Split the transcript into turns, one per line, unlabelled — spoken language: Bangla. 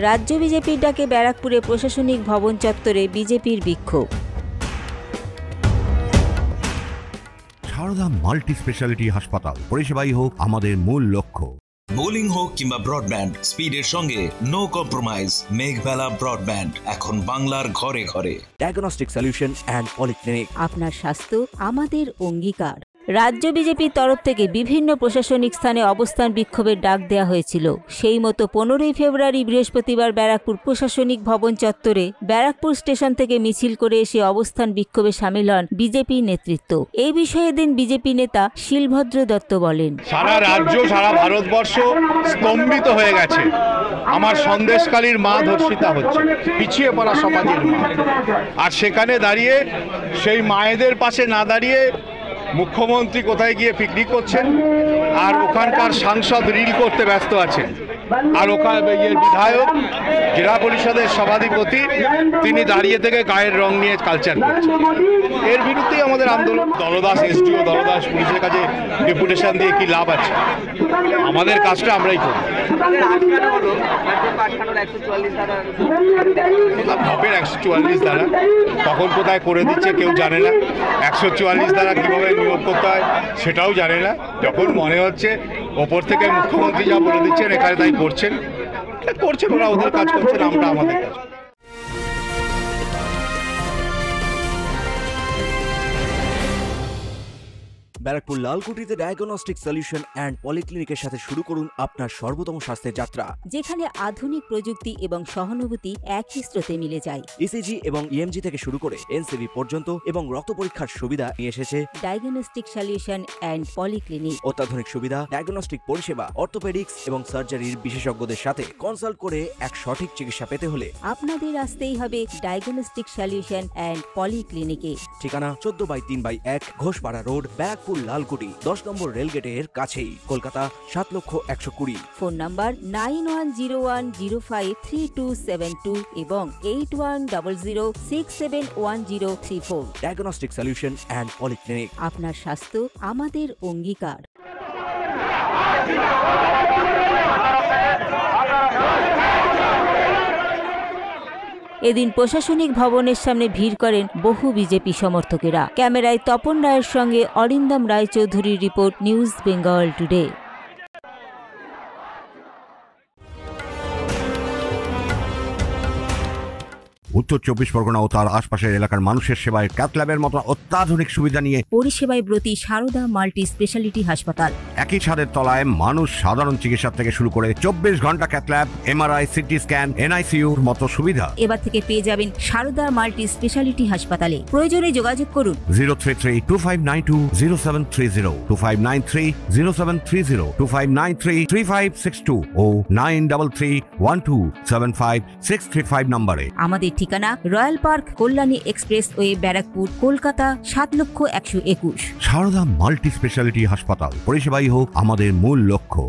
রাজ্য বিজেপির ডাকে ব্যারাকপুরে প্রশাসনিক ভবন চত্বরে বিজেপির বিক্ষোভ।
সারদা মাল্টি স্পেশালিটি হাসপাতাল, পরিষেবাই হোক আমাদের মূল লক্ষ্য।
বোলিং হোক কিংবা ব্রডব্যান্ড, স্পিডের সঙ্গে নো কম্প্রোমাইজ। মেঘবেলা ব্রডব্যান্ড এখন বাংলার ঘরে ঘরে।
Diagnostic solution and polyclinic.
আপনার স্বাস্থ্য আমাদের অঙ্গীকার। রাজ্য বিজেপির তরফ থেকে বিভিন্ন প্রশাসনিক স্থানে অবস্থান বিক্ষোভের ডাক দেওয়া হয়েছিল। সেই মতো 15ই ফেব্রুয়ারি বৃহস্পতিবার ব্যারাকপুর প্রশাসনিক ভবন চত্বরে ব্যারাকপুর স্টেশন থেকে মিছিল করে এসে অবস্থান বিক্ষোভে সামিল হন বিজেপি নেতৃত্ব। এই বিষয়ে দিন বিজেপি নেতা শিলভদ্র দত্ত বলেন,
সারা রাজ্য, সারা ভারতবর্ষ স্তম্ভিত হয়ে গেছে। আমার সন্দেশকালীর মা ধর্ষিতা হচ্ছে, পিছিয়ে পড়া সমাজের মা। আর সেখানে দাঁড়িয়ে সেই মায়েদের পাশে না দাঁড়িয়ে মুখ্যমন্ত্রী কোথায় গিয়ে পিকনিক করছেন, আর ওখানকার সাংসদ রিল করতে ব্যস্ত আছেন। আর ওখানে বিধায়ক, জেলা পরিষদের সভাধিপতি, তিনি দাঁড়িয়ে থেকে গায়ের রং নিয়ে কালচার করছেন। এর বিরুদ্ধেই আমাদের আন্দোলন। দলদাস এসডিও, দলদাস পুলিশের কাছে ডেপুটেশন দিয়ে কি লাভ আছে? আমাদের কাজটা আমরাই করি। ঢপের 144 ধারা কখন কোথায় করে দিচ্ছে কেউ জানে না। 144 ধারা কীভাবে নিয়োগ করতে হয় সেটাও জানে না। যখন মনে হচ্ছে ওপর থেকে মুখ্যমন্ত্রী যা বলে দিচ্ছেন এখানে তাই করছেন, ওরা ওদের কাজ করছেন, আমরা আমাদের কাজ।
ব্যারাকপুর লালকুটিতে ডায়াগনস্টিক সলিউশন অ্যান্ড পলিক্লিনিকের সাথে শুরু করুন আপনার সর্বোত্তম স্বাস্থ্যের যাত্রা,
যেখানে আধুনিক প্রযুক্তি এবং সহানুভূতি একই স্রোতে মিলে যায়।
ইসিজি এবং ইএমজি থেকে শুরু করে এনসিবি পর্যন্ত এবং রক্ত পরীক্ষার সুবিধা নিয়ে এসেছে
ডায়াগনস্টিক সলিউশন অ্যান্ড পলিক্লিনিক।
অত্যাধুনিক সুবিধা, ডায়াগনস্টিক পরিষেবা, অর্থোপেডিক্স এবং সার্জারির বিশেষজ্ঞদের সাথে কনসাল্ট করে এক সঠিক চিকিৎসা পেতে হলে
আপনাদের আসতেই হবে ডায়াগনস্টিক সলিউশন অ্যান্ড পলিক্লিনিকে।
ঠিকানা 14/3/1 ঘোষপাড়া রোড, ব্যারাকপুর লালকুটি, 10 নম্বর রেলগেটের কাছেই, কলকাতা 7,120,000।
ফোন নাম্বার 9101053272 এবং 8100671034।
Diagnostic solution and polyclinic.
আপনার স্বাস্থ্য আমাদের অঙ্গীকার। এদিন প্রশাসনিক ভবনের সামনে ভিড় করেন বহু বিজেপি সমর্থকেরা। ক্যামেরায় তপন রায়ের সঙ্গে অরিন্দম রায়চৌধুরীর রিপোর্ট, নিউজ বেঙ্গল টুডে।
উত্তর 24 পরগনা ও তার আশপাশের এলাকার মানুষের সেবায় ক্যাথল্যাবের মতো অত্যাধুনিক সুবিধা নিয়ে
পরিষেবায় ব্রতী সারদা মাল্টি স্পেশালিটি হাসপাতাল।
একই ছাদের তলায় মানুষ সাধারণ চিকিৎসা থেকে শুরু করে 24 ঘন্টা ক্যাথল্যাব, এমআরআই, সিটি স্ক্যান, এনআইসিইউর মতো সুবিধা
এবার থেকে পেয়ে যাবেন সারদা মাল্টি স্পেশালিটি হাসপাতালে। প্রয়োজনে যোগাযোগ করুন
033-2592-0730, 2593-0730, 2593-3562 ও 9331275635 নম্বরে।
আমাদের ঠিকানা royal park, Kalyani expressway, Barrackpore, Kolkata 7,121,000।
Sarada multi speciality হাসপাতাল, পরিষেবাই হোক আমাদের মূল লক্ষ্য।